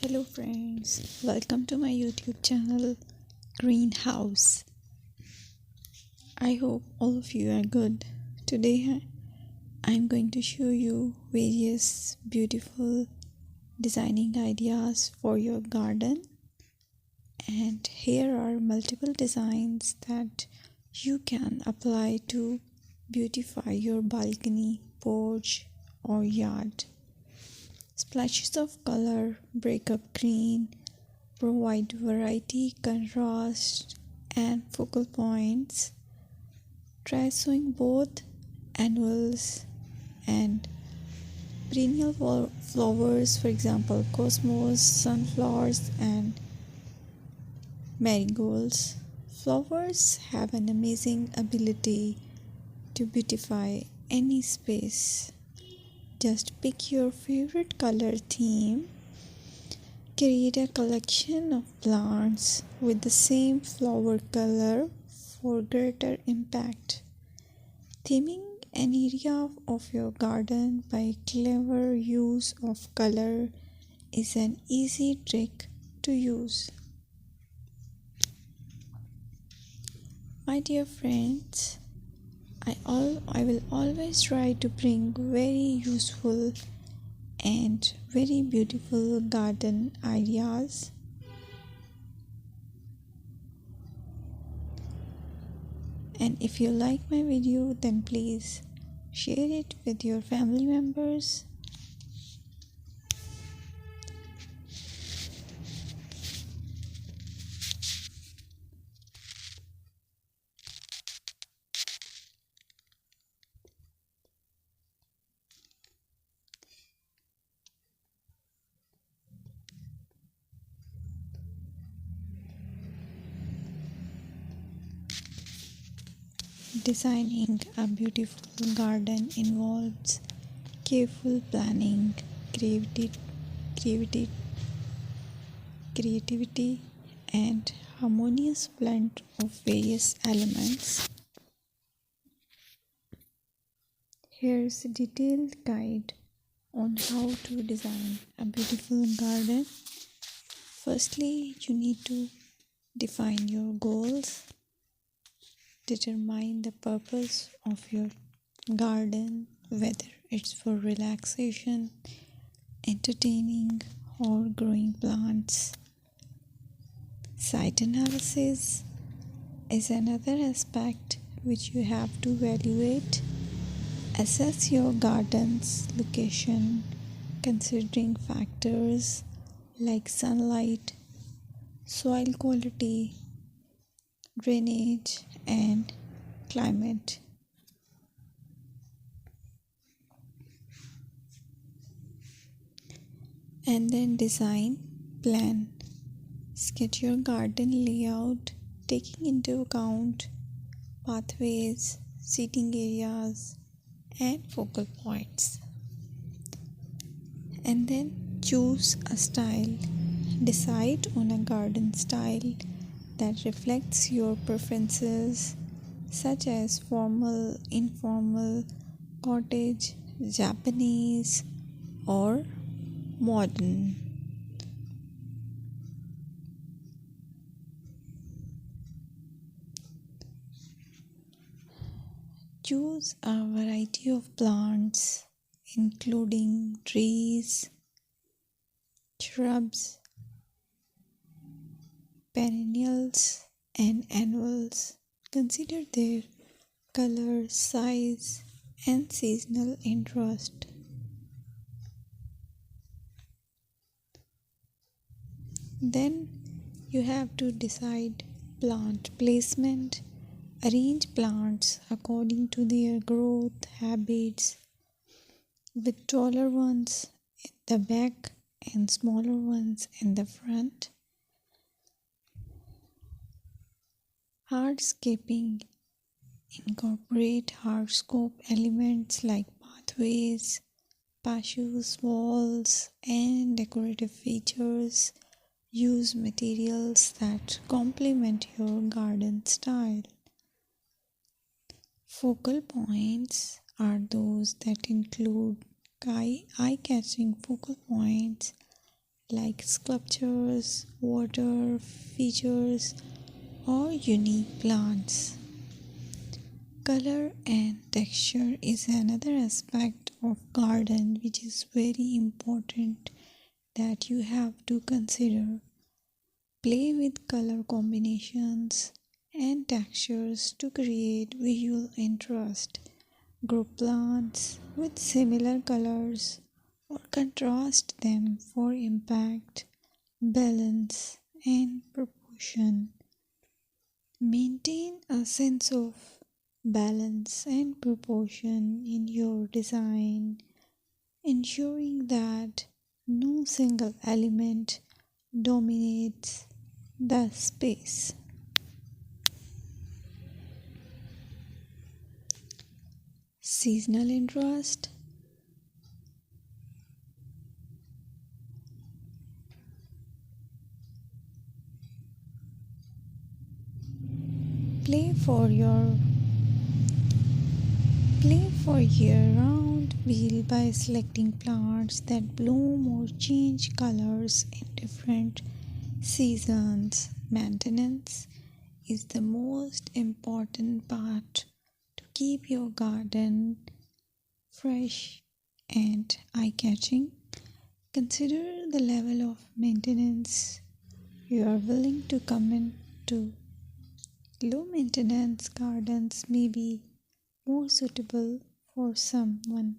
Hello friends, welcome to my YouTube channel Greenhouse. I hope all of you are good. Today I'm going to show you various beautiful designing ideas for your garden, and here are multiple designs that you can apply to beautify your balcony, porch or yard. Splashes of color break up green, provide variety, contrast, and focal points. Try sowing both annuals and perennial flowers, for example, cosmos, sunflowers, and marigolds. Flowers have an amazing ability to beautify any space. Just pick your favorite color theme. Create a collection of plants with the same flower color for greater impact. Theming an area of your garden by clever use of color is an easy trick to use. My dear friends, I will always try to bring very useful and very beautiful garden ideas. And if you like my video, then please share it with your family members. Designing a beautiful garden involves careful planning, creativity, creativity, and harmonious blend of various elements. Here's a detailed guide on how to design a beautiful garden. Firstly, you need to define your goals. Determine the purpose of your garden, whether it's for relaxation, entertaining, or growing plants. Site analysis is another aspect which you have to evaluate. Assess your garden's location, considering factors like sunlight, soil quality, drainage, and climate. And then design plan. Sketch your garden layout, taking into account pathways, seating areas, and focal points. And then choose a style. Decide on a garden style that reflects your preferences, such as formal, informal, cottage, Japanese, or modern. Choose a variety of plants, including trees, shrubs, perennials, and annuals. Consider their color, size, and seasonal interest. Then you have to decide plant placement. Arrange plants according to their growth habits, with taller ones in the back and smaller ones in the front. Hardscaping. Incorporate hardscape elements like pathways, patios, walls, and decorative features. Use materials that complement your garden style. Focal points are those that include eye-catching focal points like sculptures, water features, or unique plants. Color and texture is another aspect of garden which is very important that you have to consider. Play with color combinations and textures to create visual interest. Group plants with similar colors or contrast them for impact, balance, and proportion. Maintain a sense of balance and proportion in your design, ensuring that no single element dominates the space. Seasonal interest. Play for your Play for year-round wheel by selecting plants that bloom or change colors in different seasons. Maintenance is the most important part to keep your garden fresh and eye-catching. Consider the level of maintenance you are willing to commit to. Low maintenance gardens may be more suitable for someone